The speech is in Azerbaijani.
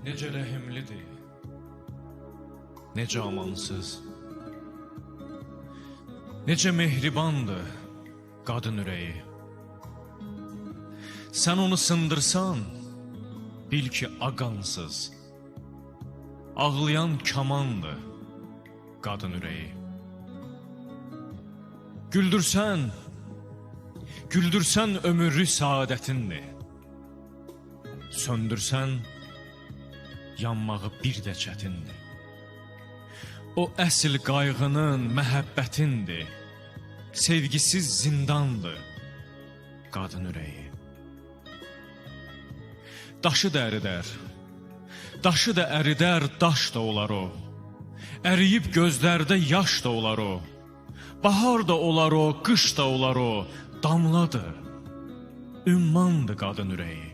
Necə rəhimlidir, necə amansız, necə mehribandır qadın ürəyi. Sən onu sındırsan, bil ki aqansız, ağlayan kamandır qadın ürəyi. Güldürsən ömürlük saadətindir. Söndürsən, yanmağı bir də çətindir. O əsl qayğının məhəbbətindir. Sevgisiz zindandır qadın ürəyi. Daşı da əridər, daşı da əridər, daş da olar o. Əriyib gözlərdə yaş da olar o. Bahar da olar o, qış da olar o. Damladır, ümmandır qadın ürəyi.